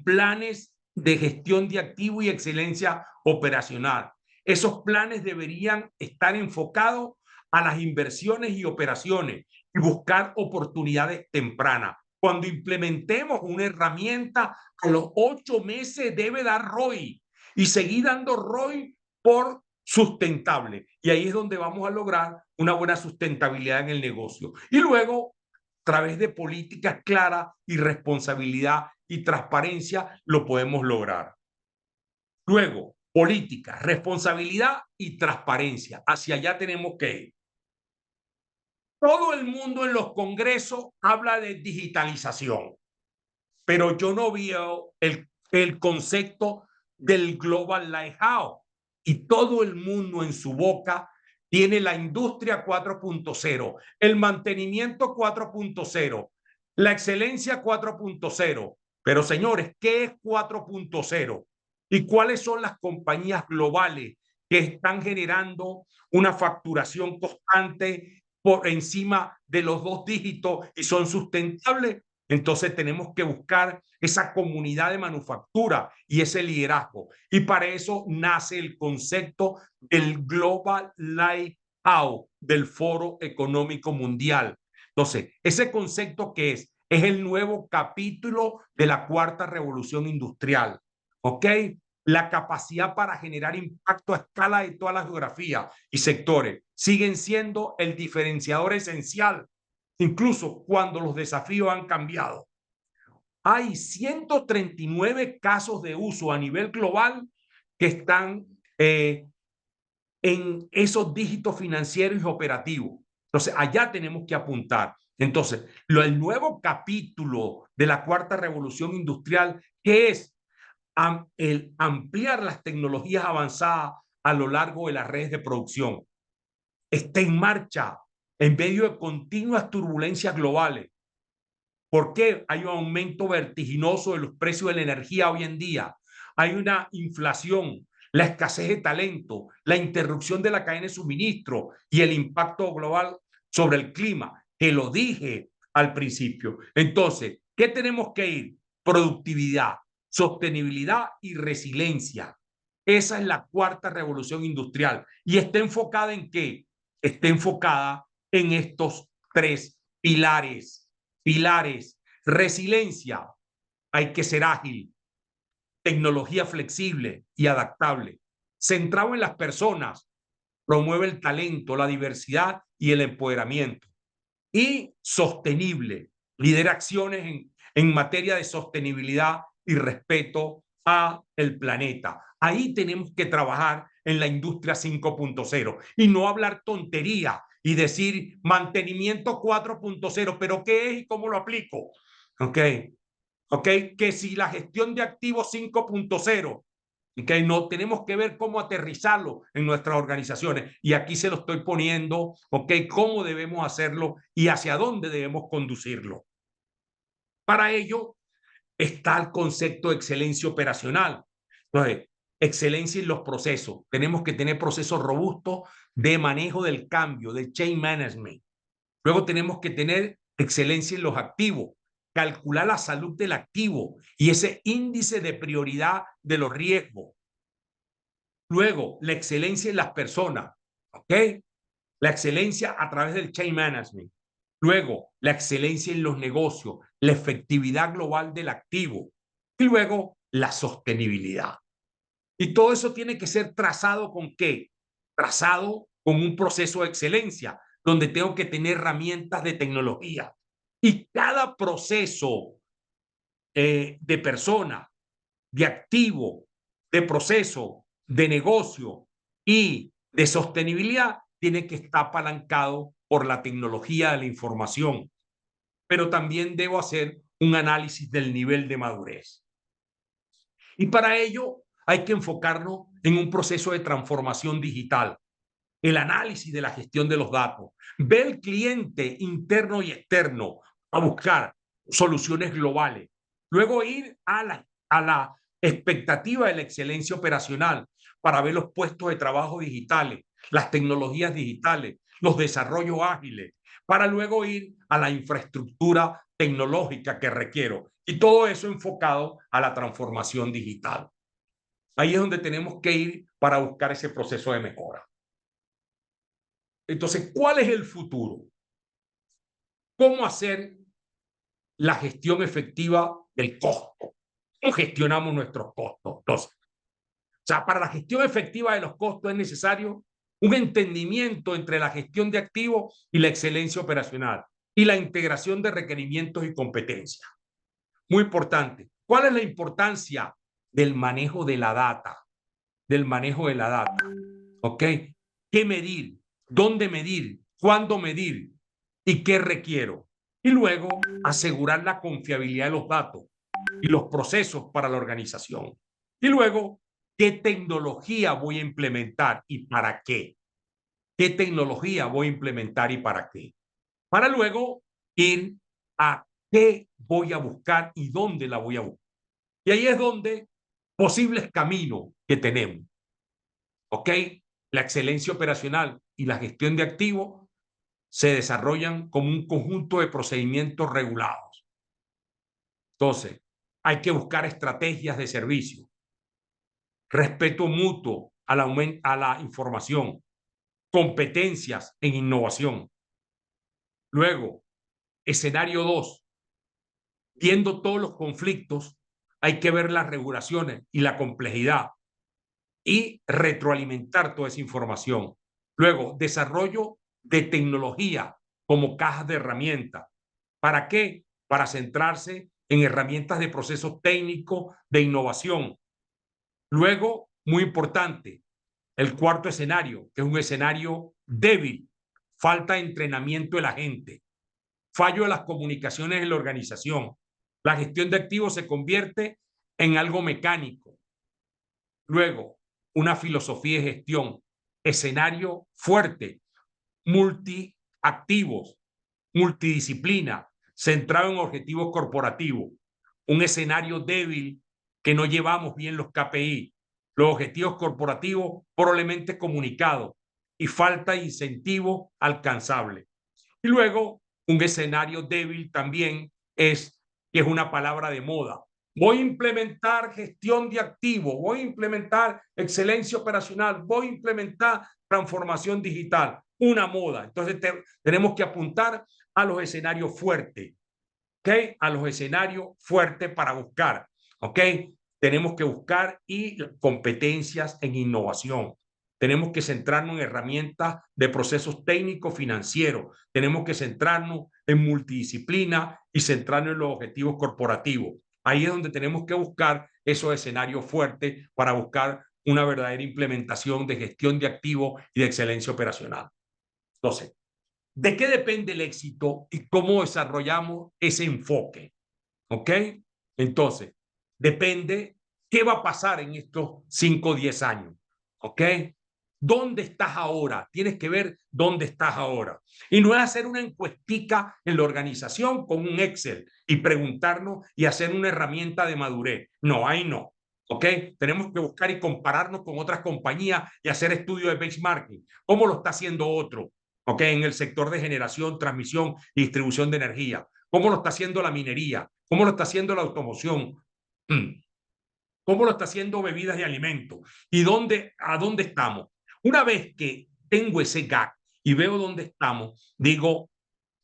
planes de gestión de activo y excelencia operacional. Esos planes deberían estar enfocados a las inversiones y operaciones y buscar oportunidades tempranas. Cuando implementemos una herramienta, a los 8 meses debe dar ROI y seguir dando ROI por sustentable. Y ahí es donde vamos a lograr una buena sustentabilidad en el negocio. Y luego, a través de políticas claras y responsabilidad y transparencia, lo podemos lograr. Luego, política, responsabilidad y transparencia. Hacia allá tenemos que ir. Todo el mundo en los congresos habla de digitalización, pero yo no veo el concepto del Global Lighthouse. Y todo el mundo en su boca tiene la industria 4.0, el mantenimiento 4.0, la excelencia 4.0. Pero señores, ¿qué es 4.0? ¿Y cuáles son las compañías globales que están generando una facturación constante por encima de los 2 dígitos y son sustentables? Entonces tenemos que buscar esa comunidad de manufactura y ese liderazgo. Y para eso nace el concepto del Global Lighthouse del Foro Económico Mundial. Entonces, ese concepto que es el nuevo capítulo de la cuarta revolución industrial. ¿Ok? La capacidad para generar impacto a escala de todas las geografías y sectores siguen siendo el diferenciador esencial incluso cuando los desafíos han cambiado. Hay 139 casos de uso a nivel global que están en esos dígitos financieros y operativos. Entonces, allá tenemos que apuntar. Entonces, el nuevo capítulo de la cuarta revolución industrial, que es el ampliar las tecnologías avanzadas a lo largo de las redes de producción, está en marcha en medio de continuas turbulencias globales. ¿Por qué hay un aumento vertiginoso de los precios de la energía hoy en día? Hay una inflación, la escasez de talento, la interrupción de la cadena de suministro y el impacto global sobre el clima, que lo dije al principio. Entonces, ¿qué tenemos que ir? Productividad, sostenibilidad y resiliencia. Esa es la cuarta revolución industrial. ¿Y está enfocada en qué? Está enfocada en estos 3 pilares. Resiliencia, hay que ser ágil, tecnología flexible y adaptable, centrado en las personas, promueve el talento, la diversidad y el empoderamiento. Y sostenible, lidera acciones en materia de sostenibilidad y respeto a el planeta. Ahí tenemos que trabajar en la industria 5.0 y no hablar tontería y decir mantenimiento 4.0, pero ¿qué es y cómo lo aplico? ¿Ok? ¿Ok? Que si la gestión de activos 5.0, ¿ok? No tenemos que ver cómo aterrizarlo en nuestras organizaciones. Y aquí se lo estoy poniendo, ¿ok? Cómo debemos hacerlo y hacia dónde debemos conducirlo. Para ello está el concepto de excelencia operacional. Entonces, excelencia en los procesos. Tenemos que tener procesos robustos de manejo del cambio, del change management. Luego tenemos que tener excelencia en los activos, calcular la salud del activo y ese índice de prioridad de los riesgos. Luego, la excelencia en las personas, ¿ok? La excelencia a través del change management. Luego, la excelencia en los negocios, la efectividad global del activo y luego la sostenibilidad. Y todo eso tiene que ser trazado ¿con qué? Trazado con un proceso de excelencia, donde tengo que tener herramientas de tecnología. Y cada proceso de persona, de activo, de proceso, de negocio y de sostenibilidad tiene que estar apalancado por la tecnología de la información. Pero también debo hacer un análisis del nivel de madurez. Y para ello hay que enfocarnos en un proceso de transformación digital, el análisis de la gestión de los datos, ver el cliente interno y externo a buscar soluciones globales, luego ir a la expectativa de la excelencia operacional para ver los puestos de trabajo digitales, las tecnologías digitales, los desarrollos ágiles, para luego ir a la infraestructura tecnológica que requiero. Y todo eso enfocado a la transformación digital. Ahí es donde tenemos que ir para buscar ese proceso de mejora. Entonces, ¿cuál es el futuro? ¿Cómo hacer la gestión efectiva del costo? ¿Cómo gestionamos nuestros costos? Entonces, o sea, para la gestión efectiva de los costos es necesario un entendimiento entre la gestión de activos y la excelencia operacional y la integración de requerimientos y competencias. Muy importante. ¿Cuál es la importancia del manejo de la data? Del manejo de la data. ¿Ok? ¿Qué medir? ¿Dónde medir? ¿Cuándo medir? ¿Y qué requiero? Y luego asegurar la confiabilidad de los datos y los procesos para la organización. Y luego, ¿qué tecnología voy a implementar y para qué? ¿Qué tecnología voy a implementar y para qué? Para luego ir a qué voy a buscar y dónde la voy a buscar. Y ahí es donde posibles caminos que tenemos. ¿Ok? La excelencia operacional y la gestión de activos se desarrollan como un conjunto de procedimientos regulados. Entonces, hay que buscar estrategias de servicio, respeto mutuo a la información, competencias en innovación. Luego, escenario 2, viendo todos los conflictos, hay que ver las regulaciones y la complejidad y retroalimentar toda esa información. Luego, desarrollo de tecnología como cajas de herramientas. ¿Para qué? Para centrarse en herramientas de procesos técnicos de innovación. Luego, muy importante, el cuarto escenario, que es un escenario débil, falta de entrenamiento de la gente, fallo de las comunicaciones en la organización. La gestión de activos se convierte en algo mecánico. Luego, una filosofía de gestión, escenario fuerte, multiactivos, multidisciplina, centrado en objetivos corporativos. Un escenario débil que no llevamos bien los KPI, los objetivos corporativos probablemente comunicados y falta de incentivo alcanzable. Y luego, un escenario débil también es que es una palabra de moda. Voy a implementar gestión de activos, voy a implementar excelencia operacional, voy a implementar transformación digital, una moda. Entonces tenemos que apuntar a los escenarios fuertes, ¿ok? A los escenarios fuertes para buscar, ¿ok? Tenemos que buscar y competencias en innovación. Tenemos que centrarnos en herramientas de procesos técnicos financieros. Tenemos que centrarnos en multidisciplina y centrarnos en los objetivos corporativos. Ahí es donde tenemos que buscar esos escenarios fuertes para buscar una verdadera implementación de gestión de activos y de excelencia operacional. Entonces, ¿de qué depende el éxito y cómo desarrollamos ese enfoque? ¿Ok? Entonces, depende qué va a pasar en estos 5 o 10 años. ¿Ok? ¿Dónde estás ahora? Tienes que ver dónde estás ahora. Y no es hacer una encuestica en la organización con un Excel y preguntarnos y hacer una herramienta de madurez. No, ahí no. ¿Ok? Tenemos que buscar y compararnos con otras compañías y hacer estudios de benchmarking. ¿Cómo lo está haciendo otro? ¿Ok? En el sector de generación, transmisión y distribución de energía. ¿Cómo lo está haciendo la minería? ¿Cómo lo está haciendo la automoción? ¿Cómo lo está haciendo bebidas y alimentos? ¿Y a dónde estamos? Una vez que tengo ese gap y veo dónde estamos, digo,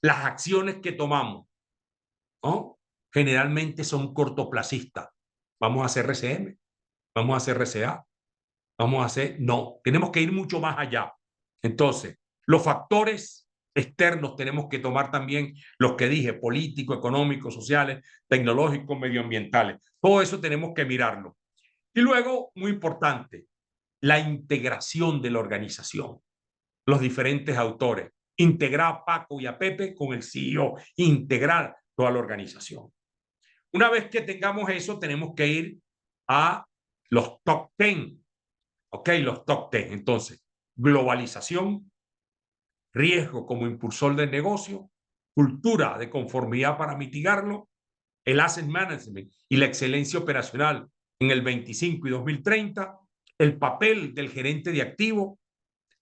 las acciones que tomamos, ¿no? Generalmente son cortoplacistas. Vamos a hacer RCM, vamos a hacer RCA, vamos a hacer... No, tenemos que ir mucho más allá. Entonces, los factores externos tenemos que tomar también los que dije, políticos, económicos, sociales, tecnológicos, medioambientales. Todo eso tenemos que mirarlo. Y luego, muy importante, la integración de la organización, los diferentes autores, integrar a Paco y a Pepe con el CEO, integrar toda la organización. Una vez que tengamos eso, tenemos que ir a los top 10, ¿ok? Los top 10. Entonces, globalización, riesgo como impulsor del negocio, cultura de conformidad para mitigarlo, el asset management y la excelencia operacional en el 25 y 2030, el papel del gerente de activo,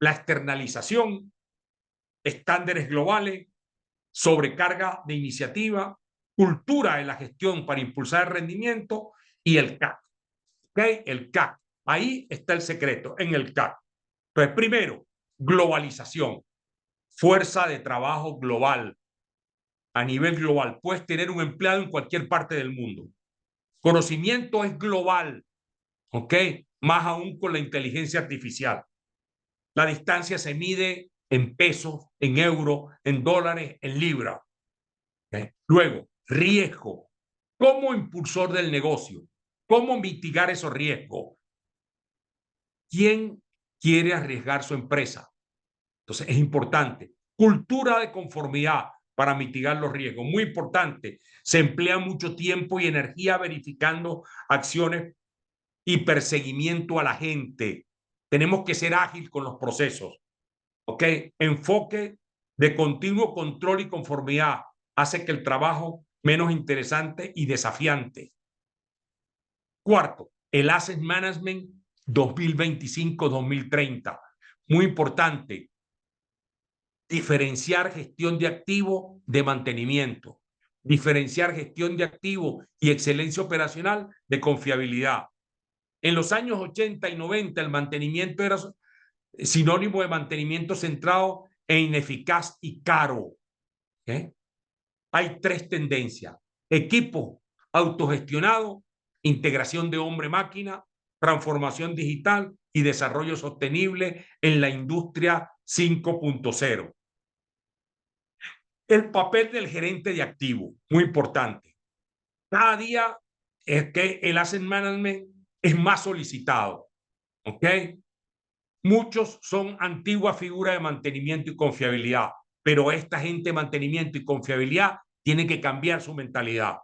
la externalización, estándares globales, sobrecarga de iniciativa, cultura en la gestión para impulsar el rendimiento y el CAC. ¿Okay? El CAC. Ahí está el secreto, en el CAC. Entonces, primero, globalización, fuerza de trabajo global, a nivel global. Puedes tener un empleado en cualquier parte del mundo. Conocimiento es global, ¿ok? Más aún con la inteligencia artificial. La distancia se mide en pesos, en euros, en dólares, en libras. ¿Okay? Luego, riesgo. Como impulsor del negocio, ¿cómo mitigar esos riesgos? ¿Quién quiere arriesgar su empresa? Entonces, es importante. Cultura de conformidad para mitigar los riesgos. Muy importante. Se emplea mucho tiempo y energía verificando acciones y perseguimiento a la gente. Tenemos que ser ágil con los procesos. ¿Ok? Enfoque de continuo control y conformidad hace que el trabajo menos interesante y desafiante. Cuarto, el Asset Management 2025-2030. Muy importante, diferenciar gestión de activo de mantenimiento, diferenciar gestión de activo y excelencia operacional de confiabilidad. En los años 80 y 90 el mantenimiento era sinónimo de mantenimiento centrado e ineficaz y caro. ¿Okay? Hay tres tendencias: equipo autogestionado, integración de hombre-máquina, transformación digital y desarrollo sostenible en la industria 5.0. El papel del gerente de activo, muy importante. Cada día es que el asset management es más solicitado. ¿Ok? Muchos son antiguas figuras de mantenimiento y confiabilidad, pero esta gente de mantenimiento y confiabilidad tiene que cambiar su mentalidad.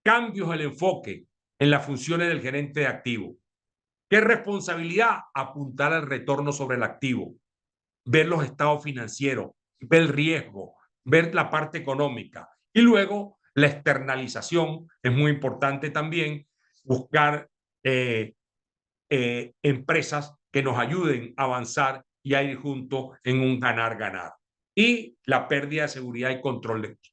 Cambios en el enfoque en las funciones del gerente de activo. ¿Qué responsabilidad? Apuntar al retorno sobre el activo, ver los estados financieros, ver el riesgo, ver la parte económica. Y luego la externalización es muy importante también, buscar empresas que nos ayuden a avanzar y a ir juntos en un ganar-ganar. Y la pérdida de seguridad y control de esto.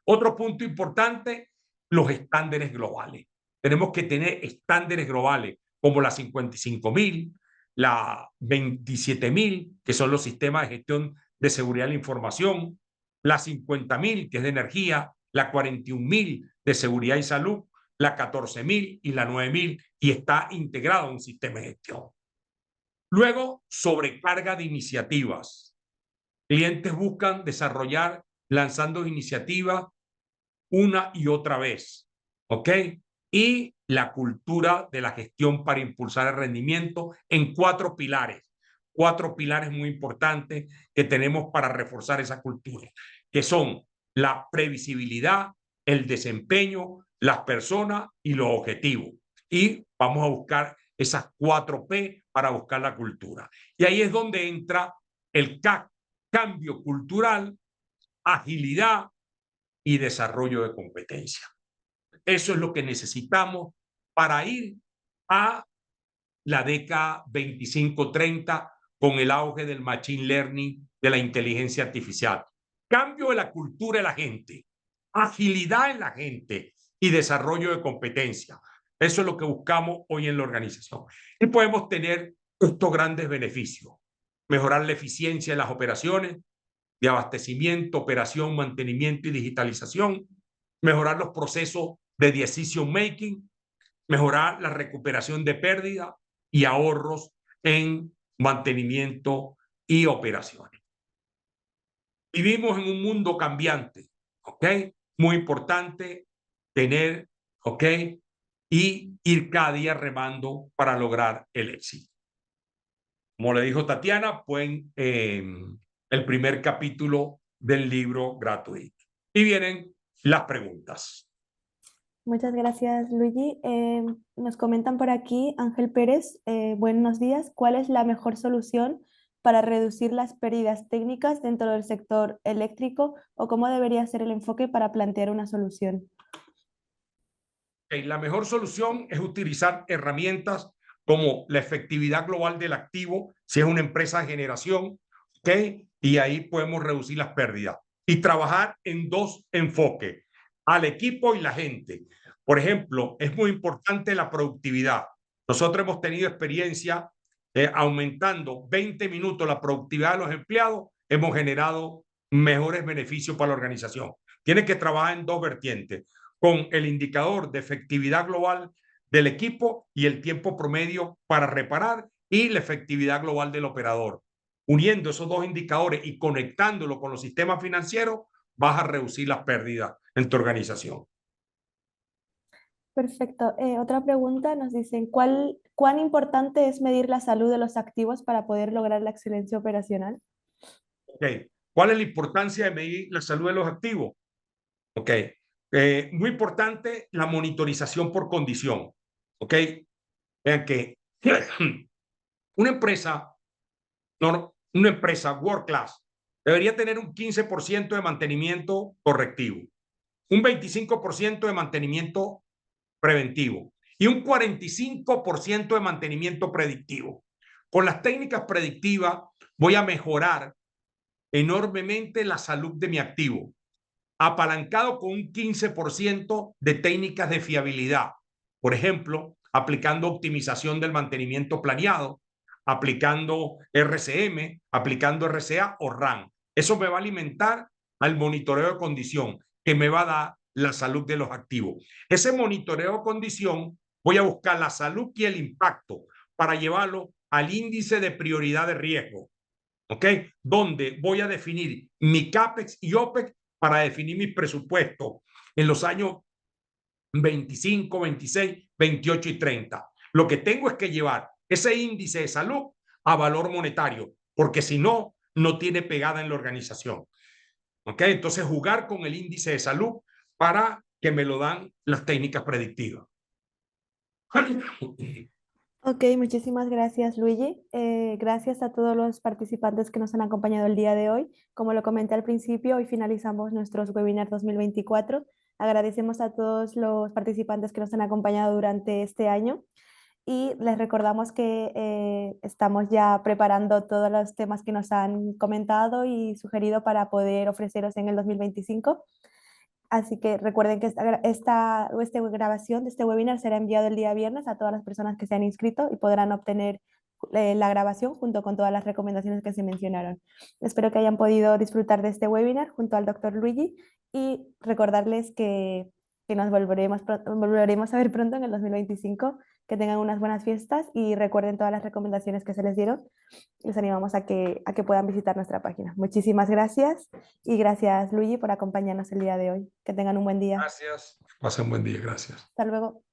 Otro punto importante, los estándares globales. Tenemos que tener estándares globales como la 55.000, la 27.000, que son los sistemas de gestión de seguridad de la información, la 50.000, que es de energía, la 41.000 de seguridad y salud, la 14.000 y la 9.000, y está integrado en un sistema de gestión. Luego, sobrecarga de iniciativas. Clientes buscan desarrollar lanzando iniciativas una y otra vez, ¿ok? Y la cultura de la gestión para impulsar el rendimiento en cuatro pilares muy importantes que tenemos para reforzar esa cultura, que son la previsibilidad, el desempeño, las personas y los objetivos. Y vamos a buscar esas 4P para buscar la cultura. Y ahí es donde entra el CAC, cambio cultural, agilidad y desarrollo de competencia. Eso es lo que necesitamos para ir a la década 25-30 con el auge del machine learning, de la inteligencia artificial. Cambio de la cultura de la gente, agilidad en la gente y desarrollo de competencia. Eso es lo que buscamos hoy en la organización. Y podemos tener estos grandes beneficios: mejorar la eficiencia de las operaciones, de abastecimiento, operación, mantenimiento y digitalización, mejorar los procesos de decision making, mejorar la recuperación de pérdida y ahorros en mantenimiento y operaciones. Vivimos en un mundo cambiante, ¿ok? Muy importante tener, ¿ok? Y ir cada día remando para lograr el éxito. Como le dijo Tatiana, pueden el primer capítulo del libro gratuito. Y vienen las preguntas. Muchas gracias, Luigi. Nos comentan por aquí, Ángel Pérez, buenos días. ¿Cuál es la mejor solución para reducir las pérdidas técnicas dentro del sector eléctrico o cómo debería ser el enfoque para plantear una solución? La mejor solución es utilizar herramientas como la efectividad global del activo, si es una empresa de generación, ¿ok? Y ahí podemos reducir las pérdidas. Y trabajar en dos enfoques, al equipo y la gente. Por ejemplo, es muy importante la productividad. Nosotros hemos tenido experiencia aumentando 20 minutos la productividad de los empleados, hemos generado mejores beneficios para la organización. Tiene que trabajar en dos vertientes, con el indicador de efectividad global del equipo y el tiempo promedio para reparar y la efectividad global del operador. Uniendo esos dos indicadores y conectándolo con los sistemas financieros, vas a reducir las pérdidas en tu organización. Perfecto. Otra pregunta nos dicen, ¿cuán importante es medir la salud de los activos para poder lograr la excelencia operacional? Okay. ¿Cuál es la importancia de medir la salud de los activos? Okay. Muy importante la monitorización por condición. ¿Ok? Vean que una empresa, no, una empresa world class debería tener un 15% de mantenimiento correctivo, un 25% de mantenimiento preventivo y un 45% de mantenimiento predictivo. Con las técnicas predictivas voy a mejorar enormemente la salud de mi activo, apalancado con un 15% de técnicas de fiabilidad. Por ejemplo, aplicando optimización del mantenimiento planeado, aplicando RCM, aplicando RCA o RAN. Eso me va a alimentar al monitoreo de condición, que me va a dar la salud de los activos. Ese monitoreo de condición, voy a buscar la salud y el impacto para llevarlo al índice de prioridad de riesgo, ¿ok? Donde voy a definir mi CAPEX y OPEX para definir mis presupuestos en los años 25, 26, 28 y 30. Lo que tengo es que llevar ese índice de salud a valor monetario, porque si no, no tiene pegada en la organización. ¿Ok? Entonces, jugar con el índice de salud para que me lo dan las técnicas predictivas. Ok, muchísimas gracias, Luigi. Gracias a todos los participantes que nos han acompañado el día de hoy. Como lo comenté al principio, hoy finalizamos nuestros webinars 2024. Agradecemos a todos los participantes que nos han acompañado durante este año y les recordamos que estamos ya preparando todos los temas que nos han comentado y sugerido para poder ofreceros en el 2025. Así que recuerden que esta grabación de este webinar será enviado el día viernes a todas las personas que se han inscrito y podrán obtener la grabación junto con todas las recomendaciones que se mencionaron. Espero que hayan podido disfrutar de este webinar junto al doctor Luigi y recordarles que nos volveremos a ver pronto en el 2025. Que tengan unas buenas fiestas y recuerden todas las recomendaciones que se les dieron. Les animamos a que puedan visitar nuestra página. Muchísimas gracias y gracias, Luigi, por acompañarnos el día de hoy. Que tengan un buen día. Gracias. Pasen buen día. Gracias. Hasta luego.